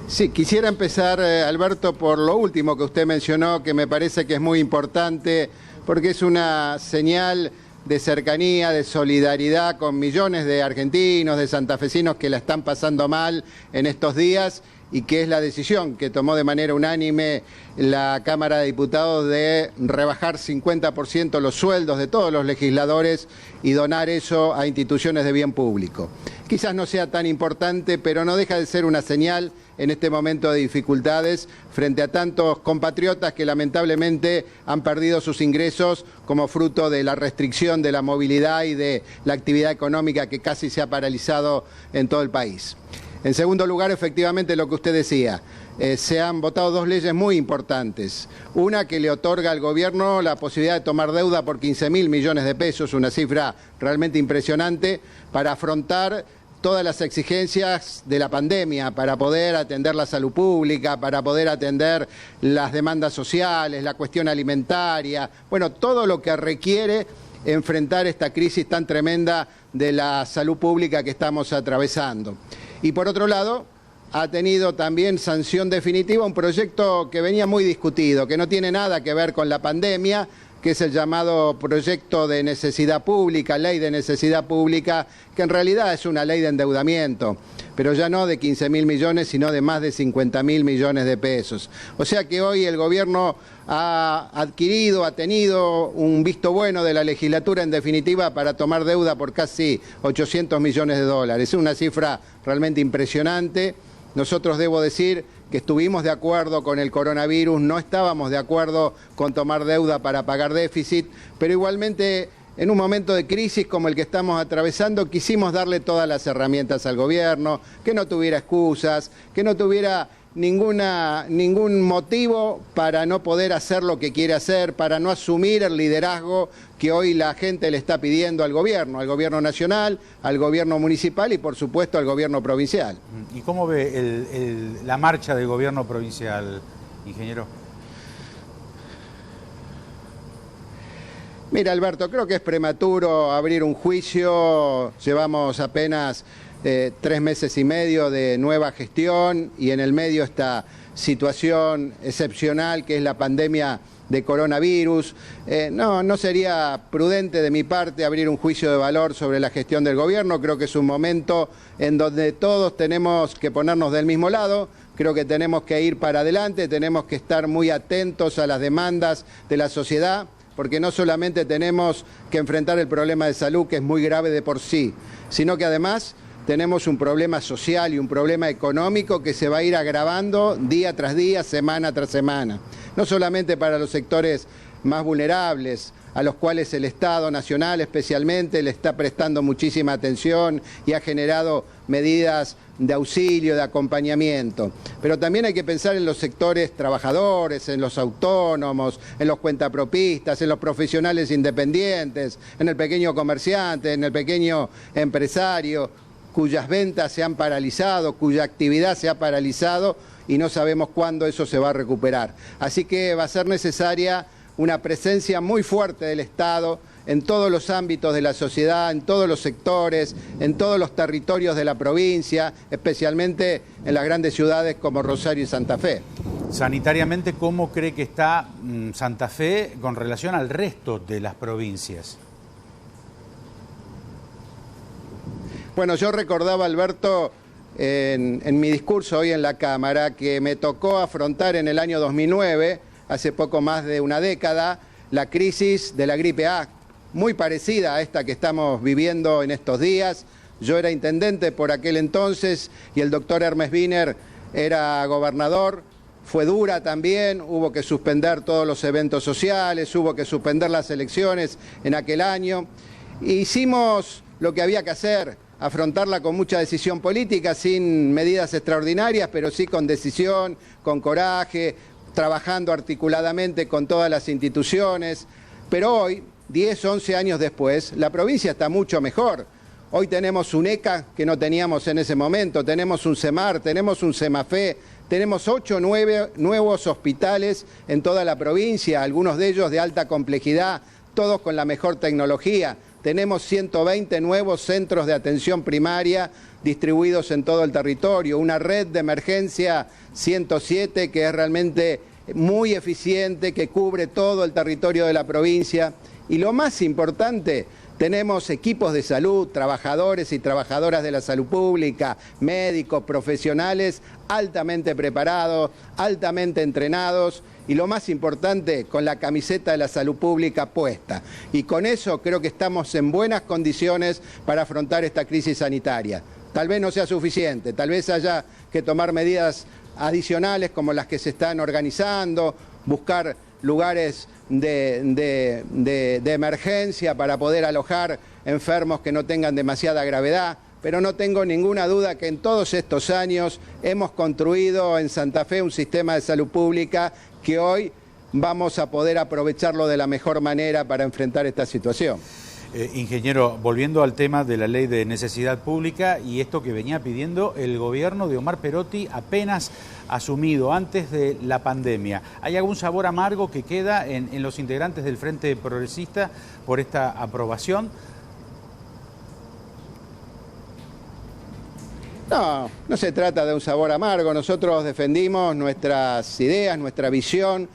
Sí, quisiera empezar, Alberto, por lo último que usted mencionó, que me parece que es muy importante, porque es una señal de cercanía, de solidaridad con millones de argentinos, de santafesinos que la están pasando mal en estos días, y que es la decisión que tomó de manera unánime la Cámara de Diputados de rebajar 50% los sueldos de todos los legisladores y donar eso a instituciones de bien público. Quizás no sea tan importante, pero no deja de ser una señal en este momento de dificultades frente a tantos compatriotas que lamentablemente han perdido sus ingresos como fruto de la restricción de la movilidad y de la actividad económica que casi se ha paralizado en todo el país. En segundo lugar, efectivamente, lo que usted decía, se han votado dos leyes muy importantes. Una que le otorga al gobierno la posibilidad de tomar deuda por 15.000 millones de pesos, una cifra realmente impresionante, para afrontar todas las exigencias de la pandemia, para poder atender la salud pública, para poder atender las demandas sociales, la cuestión alimentaria, bueno, todo lo que requiere enfrentar esta crisis tan tremenda de la salud pública que estamos atravesando. Y por otro lado, ha tenido también sanción definitiva un proyecto que venía muy discutido, que no tiene nada que ver con la pandemia, que es el llamado proyecto de necesidad pública, ley de necesidad pública, que en realidad es una ley de endeudamiento, pero ya no de 15.000 millones, sino de más de 50.000 millones de pesos. O sea que hoy el gobierno ha tenido un visto bueno de la legislatura en definitiva para tomar deuda por casi 800 millones de dólares. Es una cifra realmente impresionante. Nosotros debo decir que estuvimos de acuerdo con el coronavirus, no estábamos de acuerdo con tomar deuda para pagar déficit, pero igualmente en un momento de crisis como el que estamos atravesando quisimos darle todas las herramientas al gobierno, que no tuviera excusas, que no tuviera ningún motivo para no poder hacer lo que quiere hacer, para no asumir el liderazgo que hoy la gente le está pidiendo al gobierno nacional, al gobierno municipal y por supuesto al gobierno provincial. ¿Y cómo ve la marcha del gobierno provincial, ingeniero? Mira, Alberto, creo que es prematuro abrir un juicio, llevamos apenas 3 meses y medio de nueva gestión y en el medio esta situación excepcional que es la pandemia de coronavirus. No sería prudente de mi parte abrir un juicio de valor sobre la gestión del gobierno. Creo que es un momento en donde todos tenemos que ponernos del mismo lado. Creo que tenemos que ir para adelante, tenemos que estar muy atentos a las demandas de la sociedad, porque no solamente tenemos que enfrentar el problema de salud, que es muy grave de por sí, sino que además tenemos un problema social y un problema económico que se va a ir agravando día tras día, semana tras semana. No solamente para los sectores más vulnerables, a los cuales el Estado Nacional especialmente le está prestando muchísima atención y ha generado medidas de auxilio, de acompañamiento. Pero también hay que pensar en los sectores trabajadores, en los autónomos, en los cuentapropistas, en los profesionales independientes, en el pequeño comerciante, en el pequeño empresario, cuyas ventas se han paralizado, cuya actividad se ha paralizado y no sabemos cuándo eso se va a recuperar. Así que va a ser necesaria una presencia muy fuerte del Estado en todos los ámbitos de la sociedad, en todos los sectores, en todos los territorios de la provincia, especialmente en las grandes ciudades como Rosario y Santa Fe. Sanitariamente, ¿cómo cree que está Santa Fe con relación al resto de las provincias? Bueno, yo recordaba, Alberto, en mi discurso hoy en la Cámara, que me tocó afrontar en el año 2009, hace poco más de una década, la crisis de la gripe A, muy parecida a esta que estamos viviendo en estos días. Yo era intendente por aquel entonces y el doctor Hermes Wiener era gobernador. Fue dura también, hubo que suspender todos los eventos sociales, hubo que suspender las elecciones en aquel año. Hicimos lo que había que hacer, afrontarla con mucha decisión política, sin medidas extraordinarias, pero sí con decisión, con coraje, trabajando articuladamente con todas las instituciones. Pero hoy, 10, 11 años después, la provincia está mucho mejor. Hoy tenemos un ECA que no teníamos en ese momento, tenemos un CEMAR, tenemos un CEMAFE, tenemos 8 nuevos hospitales en toda la provincia, algunos de ellos de alta complejidad, todos con la mejor tecnología. tenemos 120 nuevos centros de atención primaria distribuidos en todo el territorio, una red de emergencia 107 que es realmente muy eficiente, que cubre todo el territorio de la provincia. Y lo más importante, tenemos equipos de salud, trabajadores y trabajadoras de la salud pública, médicos, profesionales altamente preparados, altamente entrenados y lo más importante, con la camiseta de la salud pública puesta. Y con eso creo que estamos en buenas condiciones para afrontar esta crisis sanitaria. Tal vez no sea suficiente, tal vez haya que tomar medidas adicionales como las que se están organizando, buscar lugares de emergencia para poder alojar enfermos que no tengan demasiada gravedad, pero no tengo ninguna duda que en todos estos años hemos construido en Santa Fe un sistema de salud pública que hoy vamos a poder aprovecharlo de la mejor manera para enfrentar esta situación. Ingeniero, volviendo al tema de la ley de necesidad pública y esto que venía pidiendo el gobierno de Omar Perotti apenas asumido antes de la pandemia, ¿hay algún sabor amargo que queda en los integrantes del Frente Progresista por esta aprobación? No, no se trata de un sabor amargo. Nosotros defendimos nuestras ideas, nuestra visión.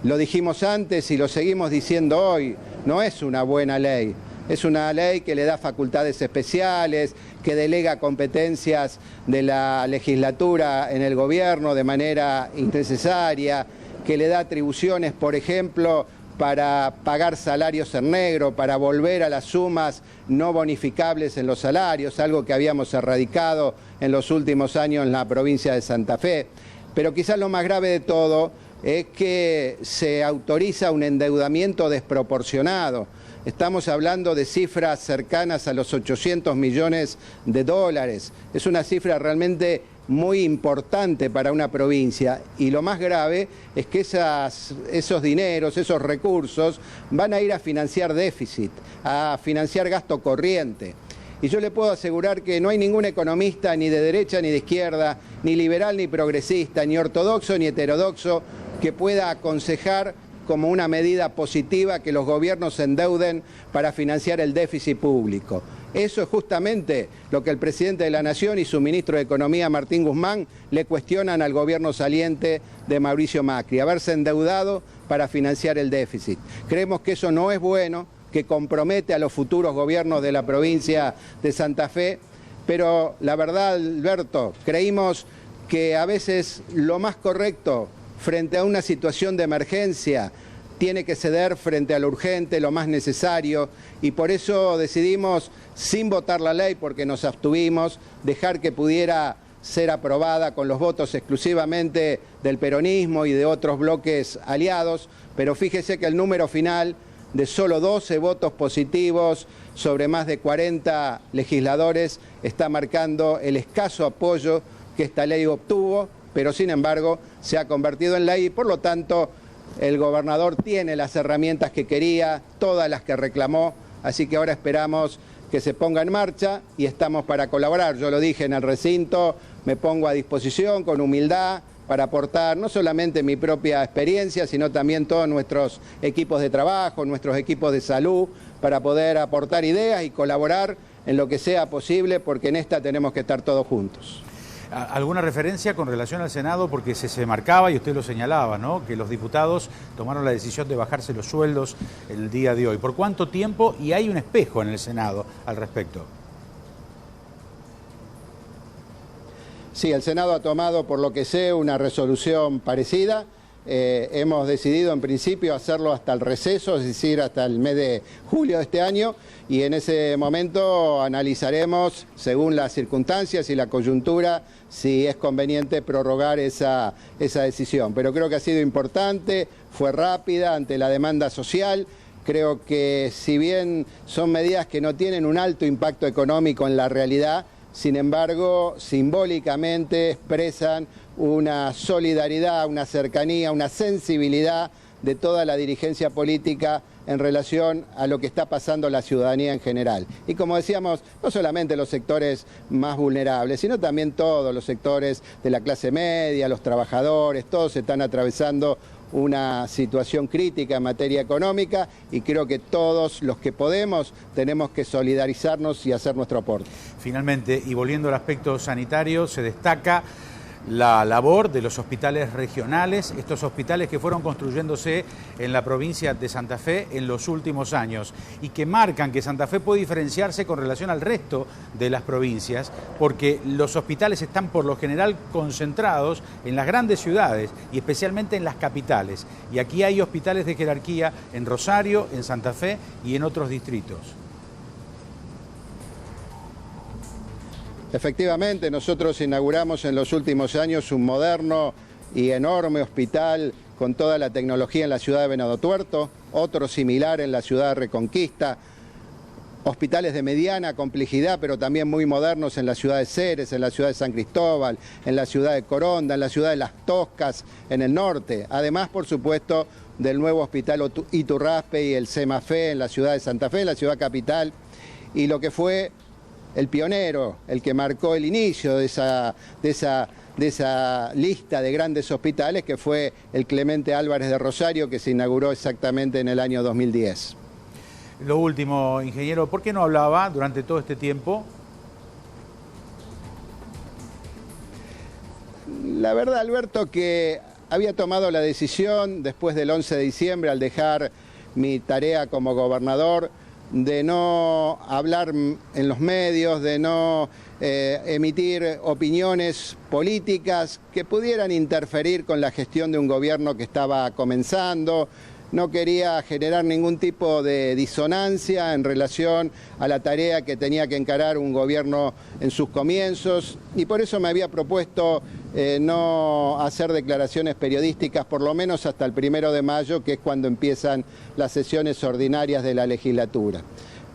Lo dijimos antes y lo seguimos diciendo hoy. No es una buena ley. Es una ley que le da facultades especiales, que delega competencias de la legislatura en el gobierno de manera innecesaria, que le da atribuciones, por ejemplo, para pagar salarios en negro, para volver a las sumas no bonificables en los salarios, algo que habíamos erradicado en los últimos años en la provincia de Santa Fe. Pero quizás lo más grave de todo es que se autoriza un endeudamiento desproporcionado. Estamos hablando de cifras cercanas a los 800 millones de dólares. Es una cifra realmente muy importante para una provincia y lo más grave es que esos dineros, esos recursos van a ir a financiar déficit, a financiar gasto corriente. Y yo le puedo asegurar que no hay ningún economista ni de derecha ni de izquierda, ni liberal ni progresista, ni ortodoxo ni heterodoxo que pueda aconsejar como una medida positiva que los gobiernos se endeuden para financiar el déficit público. Eso es justamente lo que el presidente de la Nación y su ministro de Economía, Martín Guzmán, le cuestionan al gobierno saliente de Mauricio Macri, haberse endeudado para financiar el déficit. Creemos que eso no es bueno, que compromete a los futuros gobiernos de la provincia de Santa Fe, pero la verdad, Alberto, creímos que a veces lo más correcto frente a una situación de emergencia tiene que ceder frente a lo urgente, lo más necesario, y por eso decidimos, sin votar la ley porque nos abstuvimos, dejar que pudiera ser aprobada con los votos exclusivamente del peronismo y de otros bloques aliados, pero fíjese que el número final de solo 12 votos positivos sobre más de 40 legisladores está marcando el escaso apoyo que esta ley obtuvo, pero sin embargo se ha convertido en ley y por lo tanto el gobernador tiene las herramientas que quería, todas las que reclamó, así que ahora esperamos que se ponga en marcha y estamos para colaborar. Yo lo dije en el recinto, me pongo a disposición con humildad para aportar no solamente mi propia experiencia, sino también todos nuestros equipos de trabajo, nuestros equipos de salud, para poder aportar ideas y colaborar en lo que sea posible, porque en esta tenemos que estar todos juntos. ¿Alguna referencia con relación al Senado? Porque se marcaba, y usted lo señalaba, ¿no?, que los diputados tomaron la decisión de bajarse los sueldos el día de hoy. ¿Por cuánto tiempo? Y hay un espejo en el Senado al respecto. Sí, el Senado ha tomado, por lo que sé, una resolución parecida. Hemos decidido en principio hacerlo hasta el receso, es decir, hasta el mes de julio de este año, y en ese momento analizaremos, según las circunstancias y la coyuntura, si es conveniente prorrogar esa decisión. Pero creo que ha sido importante, fue rápida ante la demanda social. Creo que si bien son medidas que no tienen un alto impacto económico en la realidad, sin embargo, simbólicamente expresan una solidaridad, una cercanía, una sensibilidad de toda la dirigencia política en relación a lo que está pasando la ciudadanía en general. Y como decíamos, no solamente los sectores más vulnerables, sino también todos los sectores de la clase media, los trabajadores, todos están atravesando una situación crítica en materia económica y creo que todos los que podemos tenemos que solidarizarnos y hacer nuestro aporte. Finalmente, y volviendo al aspecto sanitario, se destaca la labor de los hospitales regionales, estos hospitales que fueron construyéndose en la provincia de Santa Fe en los últimos años y que marcan que Santa Fe puede diferenciarse con relación al resto de las provincias porque los hospitales están por lo general concentrados en las grandes ciudades y especialmente en las capitales. Y aquí hay hospitales de jerarquía en Rosario, en Santa Fe y en otros distritos. Efectivamente, nosotros inauguramos en los últimos años un moderno y enorme hospital con toda la tecnología en la ciudad de Venado Tuerto, otro similar en la ciudad de Reconquista, hospitales de mediana complejidad, pero también muy modernos en la ciudad de Ceres, en la ciudad de San Cristóbal, en la ciudad de Coronda, en la ciudad de Las Toscas, en el norte. Además, por supuesto, del nuevo hospital Iturraspe y el CEMAFE en la ciudad de Santa Fe, la ciudad capital, y lo que fue el pionero, el que marcó el inicio de esa lista de grandes hospitales, que fue el Clemente Álvarez de Rosario, que se inauguró exactamente en el año 2010. Lo último, ingeniero, ¿por qué no hablaba durante todo este tiempo? La verdad, Alberto, que había tomado la decisión después del 11 de diciembre, al dejar mi tarea como gobernador, de no hablar en los medios, de no emitir opiniones políticas que pudieran interferir con la gestión de un gobierno que estaba comenzando. No quería generar ningún tipo de disonancia en relación a la tarea que tenía que encarar un gobierno en sus comienzos y por eso me había propuesto no hacer declaraciones periodísticas por lo menos hasta el 1 de mayo, que es cuando empiezan las sesiones ordinarias de la legislatura.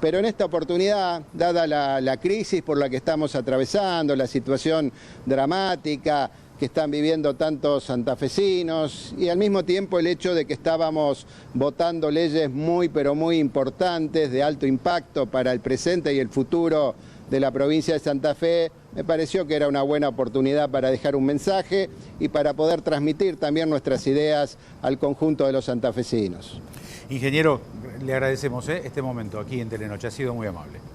Pero en esta oportunidad, dada la crisis por la que estamos atravesando, la situación dramática que están viviendo tantos santafesinos y al mismo tiempo el hecho de que estábamos votando leyes pero muy importantes, de alto impacto para el presente y el futuro de la provincia de Santa Fe, me pareció que era una buena oportunidad para dejar un mensaje y para poder transmitir también nuestras ideas al conjunto de los santafesinos. Ingeniero, le agradecemos este momento aquí en Telenoche, ha sido muy amable.